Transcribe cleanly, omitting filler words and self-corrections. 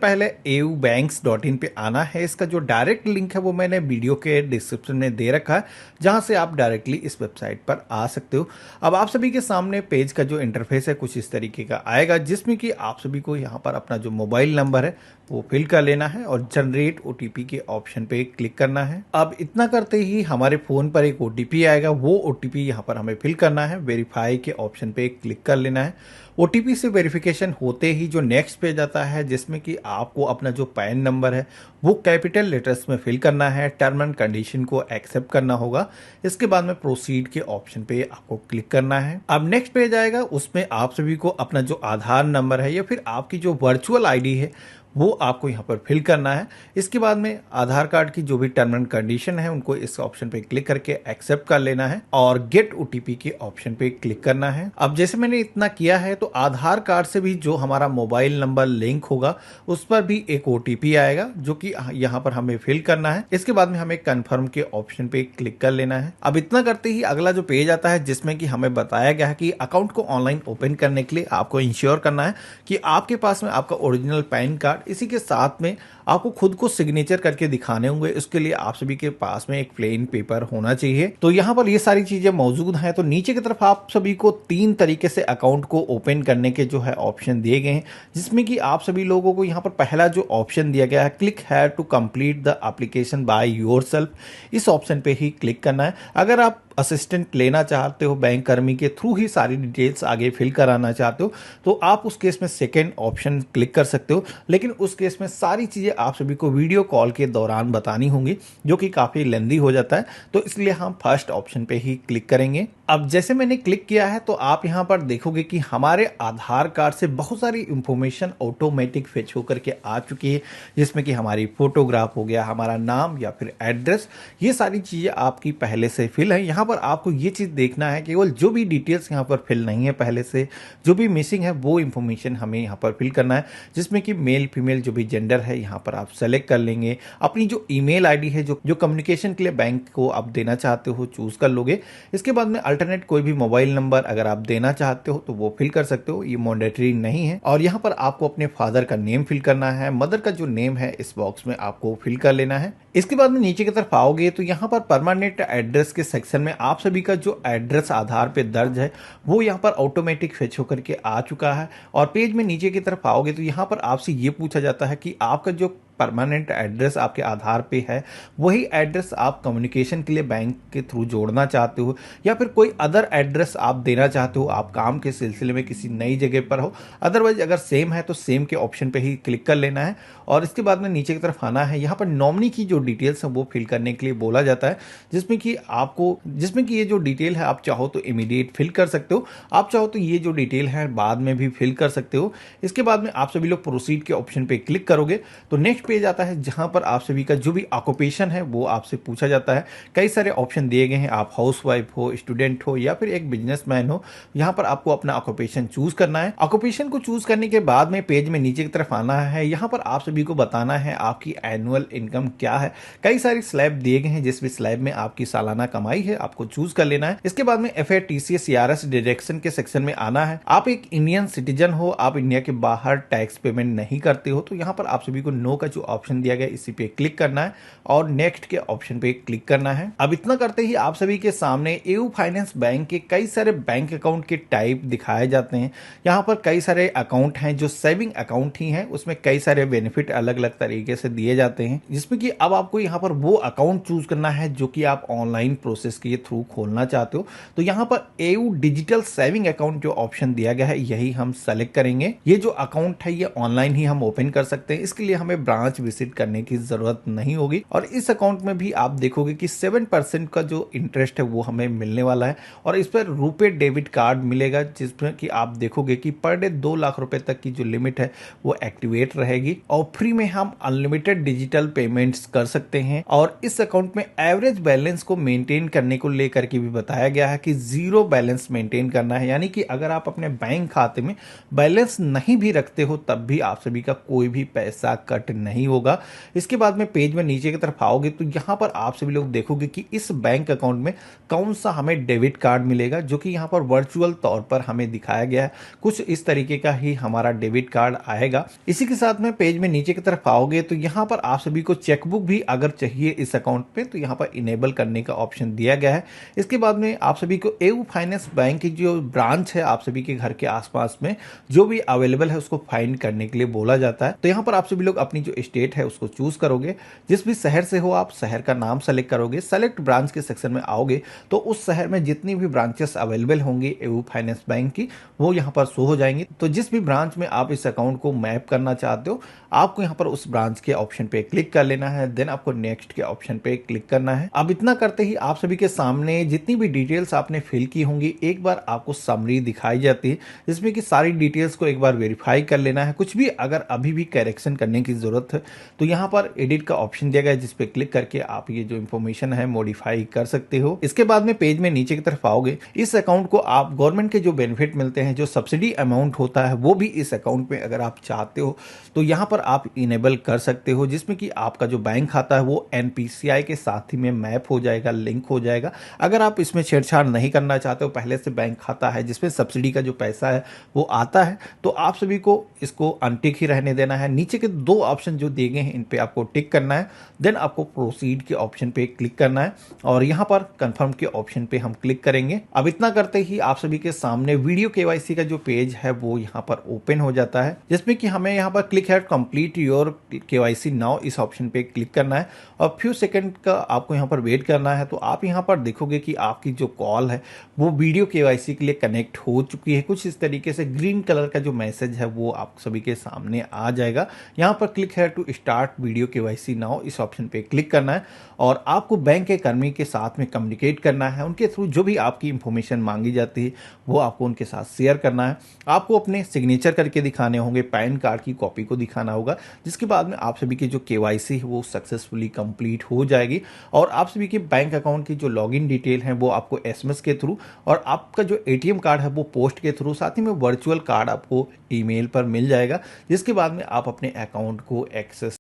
पहले eubanks.in पे आना है। इसका जो डायरेक्ट लिंक है वो मैंने वीडियो के डिस्क्रिप्शन में दे रखा है, जहां से आप डायरेक्टली इस वेबसाइट पर आ सकते हो। अब आप सभी के सामने पेज का जो इंटरफेस है कुछ इस तरीके का आएगा, जिसमें कि आप सभी को यहाँ पर अपना जो मोबाइल नंबर है वो फिल कर लेना है और जनरेट ओटीपी के ऑप्शन पे क्लिक करना है। अब इतना करते ही हमारे फोन पर एक ओटीपी आएगा, वो ओटीपी यहाँ पर हमें फिल करना है। वेरीफाई के ऑप्शन पे क्लिक कर लेना है। ओटीपी से वेरिफिकेशन होते ही जो नेक्स्ट पेज आता है, जिसमें कि आपको अपना जो पैन नंबर है वो कैपिटल लेटर्स में फिल करना है। टर्म एंड कंडीशन को एक्सेप्ट करना होगा। इसके बाद में प्रोसीड के ऑप्शन पे आपको क्लिक करना है। अब नेक्स्ट पेज आएगा, उसमें आप सभी को अपना जो आधार नंबर है या फिर आपकी जो वर्चुअल आईडी है वो आपको यहाँ पर फिल करना है। इसके बाद में आधार कार्ड की जो भी टर्म एंड कंडीशन है उनको इस ऑप्शन पे क्लिक करके एक्सेप्ट कर लेना है और गेट ओटीपी के ऑप्शन पे क्लिक करना है। अब जैसे मैंने इतना किया है तो आधार कार्ड से भी जो हमारा मोबाइल नंबर लिंक होगा उस पर भी एक ओटीपी आएगा, जो कि यहाँ पर हमें फिल करना है। इसके बाद में हमें कन्फर्म के ऑप्शन पे क्लिक कर लेना है। अब इतना करते ही अगला जो पेज आता है, जिसमें कि हमें बताया गया है कि अकाउंट को ऑनलाइन ओपन करने के लिए आपको इंश्योर करना है कि आपके पास में आपका ओरिजिनल पैन कार्ड, इसी के साथ में आपको खुद को सिग्नेचर करके दिखाने होंगे। इसके लिए आप सभी के पास में एक प्लेन पेपर होना चाहिए। तो यहाँ पर ये सारी चीजें मौजूद हैं। तो नीचे की तरफ आप सभी को 3 तरीके से अकाउंट को ओपन करने के जो है ऑप्शन दिए गए हैं, जिसमें कि आप सभी लोगों को यहाँ पर पहला जो ऑप्शन दिया गया है, click here to complete the application by yourself, इस ऑप्शन पे ही क्लिक करना है। अगर आप असिस्टेंट लेना चाहते हो, बैंक कर्मी के थ्रू ही सारी डिटेल्स आगे फिल कराना चाहते हो, तो आप उस केस में सेकेंड ऑप्शन क्लिक कर सकते हो। लेकिन उस केस में सारी चीज़ें आप सभी को वीडियो कॉल के दौरान बतानी होंगी, जो कि काफ़ी लेंदी हो जाता है। तो इसलिए हम फर्स्ट ऑप्शन पे ही क्लिक करेंगे। अब जैसे मैंने क्लिक किया है तो आप यहाँ पर देखोगे कि हमारे आधार कार्ड से बहुत सारी इंफॉर्मेशन ऑटोमेटिक फेच होकर के आ चुकी है, जिसमें कि हमारी फोटोग्राफ हो गया, हमारा नाम या फिर एड्रेस, ये सारी चीज़ें आपकी पहले से फिल है। यहाँ पर आपको ये चीज़ देखना है, केवल जो भी डिटेल्स यहाँ पर फिल नहीं है पहले से, जो भी मिसिंग है वो इंफॉर्मेशन हमें यहाँ पर फिल करना है, जिसमें कि मेल फीमेल जो भी जेंडर है यहाँ पर आप सेलेक्ट कर लेंगे। अपनी जो ईमेल आईडी है जो कम्युनिकेशन के लिए बैंक को आप देना चाहते हो चूज कर लोगे। इसके बाद में अल्टरनेट कोई भी मोबाइल नंबर अगर आप देना चाहते हो तो वो फिल कर सकते हो, ये मैंडेटरी नहीं है। और यहाँ पर आपको अपने फादर का नेम फिल करना है, मदर का जो नेम है इस बॉक्स में आपको फिल कर लेना है। इसके बाद में नीचे की तरफ आओगे तो यहाँ पर परमानेंट एड्रेस के सेक्शन में आप सभी का जो एड्रेस आधार पे दर्ज है वो यहाँ पर ऑटोमेटिक फेच होकर के आ चुका है। और पेज में नीचे की तरफ आओगे तो यहाँ पर आपसे ये पूछा जाता है कि आपका जो परमानेंट एड्रेस आपके आधार पे है वही एड्रेस आप कम्युनिकेशन के लिए बैंक के थ्रू जोड़ना चाहते हो, या फिर कोई अदर एड्रेस आप देना चाहते हो, आप काम के सिलसिले में किसी नई जगह पर हो। अदरवाइज अगर सेम है तो सेम के ऑप्शन पे ही क्लिक कर लेना है। और इसके बाद में नीचे की तरफ आना है। यहाँ पर नॉमिनी की जो डिटेल्स है वो फिल करने के लिए बोला जाता है, जिसमें कि ये जो डिटेल है आप चाहो तो इमीडिएट फिल कर सकते हो, आप चाहो तो ये जो डिटेल है बाद में भी फिल कर सकते हो। इसके बाद में आप सभी लोग प्रोसीड के ऑप्शन पे क्लिक करोगे तो नेक्स्ट पेज आता है, जहां पर आप सभी का जो भी ऑक्यूपेशन है वो आपसे पूछा जाता है। कई सारे ऑप्शन दिए गए हैं, आप हाउसवाइफ हो, स्टूडेंट हो या फिर एक बिजनेसमैन हो। यहाँ पर आपको अपना ऑक्यूपेशन चूज करना है। ऑक्यूपेशन को चूज करने के बाद में पेज में नीचे की तरफ आना है। यहाँ पर आप सभी को बताना है आपकी एनुअल इनकम क्या है। कई सारे स्लैब दिए गए हैं, जिस भी स्लैब में आपकी सालाना कमाई है आपको चूज कर लेना है। इसके बाद में FAT TCS CRS डिडक्शन के सेक्शन में आना है। आप एक इंडियन सिटीजन हो, आप इंडिया के बाहर टैक्स पेमेंट नहीं करते हो, तो यहाँ पर आप सभी को नो का जो ऑप्शन दिया गया इसी पे क्लिक करना है और नेक्स्ट के ऑप्शन पे क्लिक करना है। अब इतना करते ही आप सभी के सामने एयू फाइनेंस बैंक के कई सारे बैंक अकाउंट के टाइप दिखाए जाते हैं। यहाँ पर कई सारे अकाउंट हैं जो सेविंग अकाउंट ही हैं, उसमें कई सारे बेनिफिट अलग अलग तरीके से दिए जाते हैं, जिसमें कि अब आपको यहाँ पर वो अकाउंट चूज करना है जो कि आप ऑनलाइन प्रोसेस के थ्रू खोलना चाहते हो। तो यहाँ पर एयू डिजिटल सेविंग अकाउंट जो ऑप्शन दिया गया है यही हम सेलेक्ट करेंगे। ये जो अकाउंट है ये ऑनलाइन ही हम ओपन कर सकते हैं, इसके लिए हमें ब्रांच विजिट करने की जरूरत नहीं होगी। और इस अकाउंट में भी आप देखोगे कि 7% का जो इंटरेस्ट है वो हमें मिलने वाला है। और इस पर रुपए डेबिट कार्ड मिलेगा, जिसमें कि आप देखोगे कि पर डे 2 लाख रुपए तक की जो लिमिट है वो एक्टिवेट रहेगी और फ्री में हम अनलिमिटेड डिजिटल पेमेंट्स कर सकते हैं। और इस अकाउंट में एवरेज बैलेंस को मेंटेन करने को लेकर के भी बताया गया है कि 0 बैलेंस मेंटेन करना है, यानी कि अगर आप अपने बैंक खाते में बैलेंस नहीं भी रखते हो तब भी आप सभी का कोई भी पैसा कट नहीं नहीं होगा। इसके बाद में पेज में नीचे की तरफ आओगे तो यहाँ पर आप सभी लोग देखोगे कि इस बैंक अकाउंट में कौन सा हमें डेबिट कार्ड मिलेगा, जो कि यहाँ पर वर्चुअल तौर पर हमें दिखाया गया है। कुछ इस तरीके का ही हमारा डेबिट कार्ड आएगा। इसी के साथ में पेज में नीचे की तरफ आओगे तो यहाँ पर आप सभी को चेकबुक भी अगर चाहिए इस अकाउंट पे तो यहाँ पर इनेबल करने का ऑप्शन दिया गया है। इसके बाद में आप सभी को एयू फाइनेंस बैंक की जो ब्रांच है आप सभी के घर के आसपास में जो भी अवेलेबल है उसको फाइंड करने के लिए बोला जाता है। तो यहाँ पर आप सभी लोग अपनी जो स्टेट है उसको चूज करोगे। जिस भी शहर से हो आप शहर का नाम सेलेक्ट करोगे। सेलेक्ट ब्रांच के सेक्शन में आओगे तो उस शहर में जितनी भी ब्रांचेस अवेलेबल होंगी एयू फाइनेंस बैंक की वो यहाँ पर शो हो जाएंगी। तो जिस भी ब्रांच में आप इस अकाउंट को मैप करना चाहते हो आपको यहाँ पर उस ब्रांच के ऑप्शन पे क्लिक कर लेना है। देन आपको नेक्स्ट के ऑप्शन पे क्लिक करना है। अब इतना करते ही आप सभी के सामने जितनी भी डिटेल्स आपने फिल की होंगी एक बार आपको समरी दिखाई जाती है, जिसमें कि सारी डिटेल्स को एक बार वेरीफाई कर लेना है। कुछ भी अगर अभी भी करेक्शन करने की जरूरत है तो यहाँ पर एडिट का ऑप्शन दिया गया है, जिसपे क्लिक करके आप ये जो इन्फॉर्मेशन है मॉडिफाई कर सकते हो। इसके बाद में पेज में नीचे की तरफ आओगे। इस अकाउंट को आप गवर्नमेंट के जो बेनिफिट मिलते हैं, जो सब्सिडी अमाउंट होता है वो भी इस अकाउंट में अगर आप चाहते हो तो यहाँ पर आप इनेबल कर सकते हो, जिसमें कि आपका जो बैंक खाता है वो एनपीसीआई के साथ ही में मैप हो जाएगा, लिंक हो जाएगा। अगर आप इसमें छेड़छाड़ नहीं करना चाहते हो, पहले से बैंक खाता है जिसमें सब्सिडी का जो पैसा है वो आता है, तो आप सभी को इसको अनटिक ही रहने देना है। नीचे के दो ऑप्शन जो दिए गए हैं इन पे आपको टिक करना है। देन आपको प्रोसीड के ऑप्शन पे क्लिक करना है और यहाँ पर कंफर्म के ऑप्शन पे हम क्लिक करेंगे। अब इतना करते ही आप सभी के सामने वीडियो केवाईसी का जो पेज है वो यहाँ पर ओपन हो जाता है, जिसमें कि हमें यहाँ पर क्लिक है कंप्लीट योर केवाईसी नाउ इस ऑप्शन पे क्लिक करना है और फ्यू सेकंड का आपको यहाँ पर वेट करना है। तो आप यहाँ पर देखोगे कि आपकी जो कॉल है वो वीडियो केवाईसी के लिए कनेक्ट हो चुकी है। कुछ इस तरीके से ग्रीन कलर का जो मैसेज है वो आप सभी के सामने आ जाएगा। यहाँ पर क्लिक है to start video KYC now इस ऑप्शन पे क्लिक करना है और आपको बैंक के कर्मी के साथ में कम्युनिकेट करना है। उनके थ्रू जो भी आपकी इंफॉर्मेशन मांगी जाती है वो आपको उनके साथ शेयर करना है। आपको अपने सिग्नेचर करके दिखाने होंगे, पैन कार्ड की कॉपी को दिखाना होगा, जिसके बाद में आप सभी की जो केवाईसी है वो सक्सेसफुली कंप्लीट हो जाएगी और आप सभी के बैंक अकाउंट की जो लॉगिन डिटेल है वो आपको एसएमएस के थ्रू और आपका जो एटीएम कार्ड है वो पोस्ट के थ्रू, साथ ही में वर्चुअल कार्ड आपको ईमेल पर मिल जाएगा, जिसके बाद में आप अपने अकाउंट को एक्सेस